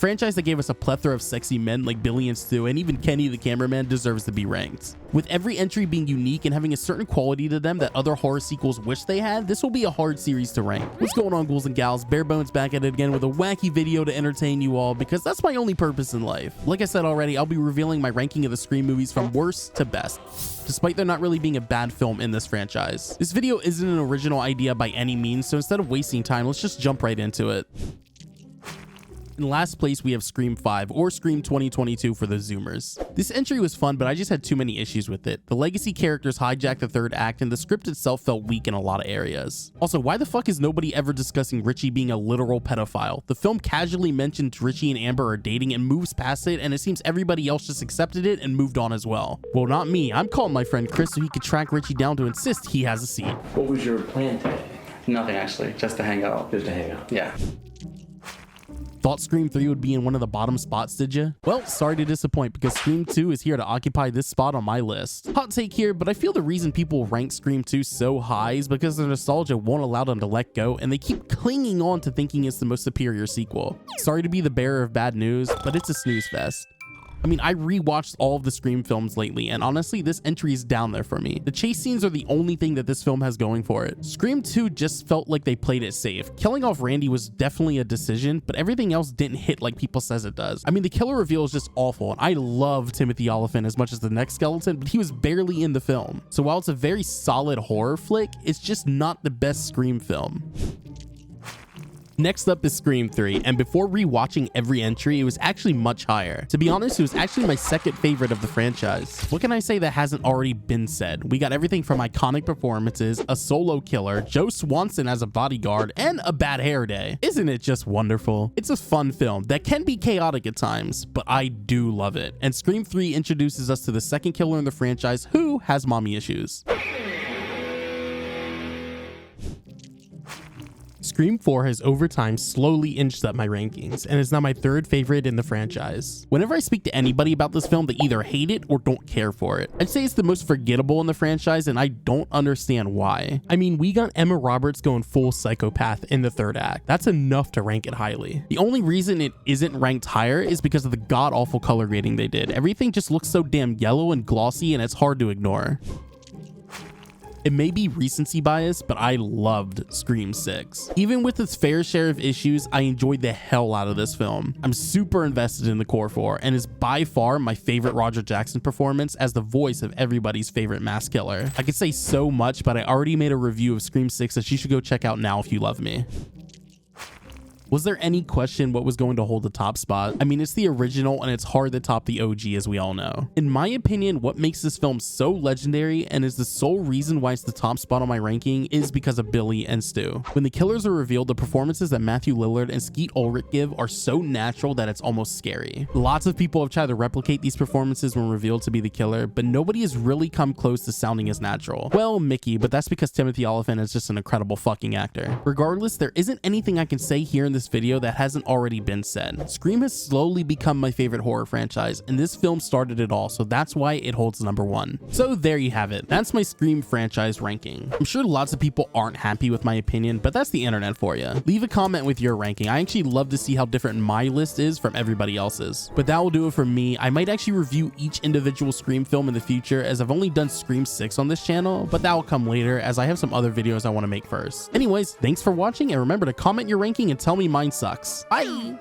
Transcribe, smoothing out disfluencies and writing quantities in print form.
franchise that gave us a plethora of sexy men like Billy and Stu, and even Kenny the cameraman deserves to be ranked. With every entry being unique and having a certain quality to them that other horror sequels wish they had, this will be a hard series to rank. What's going on, ghouls and gals? Barebones back at it again with a wacky video to entertain you all, because that's my only purpose in life. Like I said already, I'll be revealing my ranking of the Scream movies from worst to best, despite there not really being a bad film in this franchise. This video isn't an original idea by any means, so instead of wasting time, let's just jump right into it. In last place, we have Scream 5, or Scream 2022 for the Zoomers. This entry was fun, but I just had too many issues with it. The legacy characters hijacked the third act, and the script itself felt weak in a lot of areas. Also, why the fuck is nobody ever discussing Richie being a literal pedophile? The film casually mentions Richie and Amber are dating and moves past it, and it seems everybody else just accepted it and moved on as well. Well, not me. I'm calling my friend Chris so he could track Richie down to insist he has a seat. What was your plan today? Nothing, actually. Just to hang out. Just to hang out. Yeah. Thought Scream 3 would be in one of the bottom spots, did you? Well, sorry to disappoint, because Scream 2 is here to occupy this spot on my list. Hot take here, but I feel the reason people rank Scream 2 so high is because their nostalgia won't allow them to let go, and they keep clinging on to thinking it's the most superior sequel. Sorry to be the bearer of bad news, but it's a snooze fest. I mean, I rewatched all of the Scream films lately, and honestly, this entry is down there for me. The chase scenes are the only thing that this film has going for it. Scream 2 just felt like they played it safe. Killing off Randy was definitely a decision, but everything else didn't hit like people says it does. I mean, the killer reveal is just awful, and I love Timothy Olyphant as much as the next skeleton, but he was barely in the film. So while it's a very solid horror flick, it's just not the best Scream film. Next up is Scream 3, and before rewatching every entry, it was actually much higher. To be honest, it was actually my second favorite of the franchise. What can I say that hasn't already been said? We got everything from iconic performances, a solo killer, Joe Swanson as a bodyguard, and a bad hair day. Isn't it just wonderful? It's a fun film that can be chaotic at times, but I do love it. And Scream 3 introduces us to the second killer in the franchise who has mommy issues. Scream 4 has over time slowly inched up my rankings and is now my third favorite in the franchise. Whenever I speak to anybody about this film, they either hate it or don't care for it. I'd say it's the most forgettable in the franchise, and I don't understand why. I mean, we got Emma Roberts going full psychopath in the third act. That's enough to rank it highly. The only reason it isn't ranked higher is because of the god-awful color grading they did. Everything just looks so damn yellow and glossy, and it's hard to ignore. It may be recency bias, but I loved Scream 6. Even with its fair share of issues, I enjoyed the hell out of this film. I'm super invested in the core 4, and is by far my favorite Roger Jackson performance as the voice of everybody's favorite mass killer. I could say so much, but I already made a review of Scream 6 that you should go check out now if you love me. Was there any question what was going to hold the top spot? I mean, it's the original and it's hard to top the OG, as we all know. In my opinion, what makes this film so legendary and is the sole reason why it's the top spot on my ranking is because of Billy and Stu. When the killers are revealed, the performances that Matthew Lillard and Skeet Ulrich give are so natural that it's almost scary. Lots of people have tried to replicate these performances when revealed to be the killer, but nobody has really come close to sounding as natural. Well, Mickey, but that's because Timothy Olyphant is just an incredible fucking actor. Regardless, there isn't anything I can say here in this video that hasn't already been said. Scream has slowly become my favorite horror franchise, and this film started it all, so that's why it holds number 1. So there you have it. That's my Scream franchise ranking. I'm sure lots of people aren't happy with my opinion, but that's the internet for you. Leave a comment with your ranking. I actually love to see how different my list is from everybody else's. But that will do it for me. I might actually review each individual Scream film in the future, as I've only done Scream 6 on this channel, but that will come later as I have some other videos I want to make first. Anyways, thanks for watching, and remember to comment your ranking and tell me mine sucks. Bye!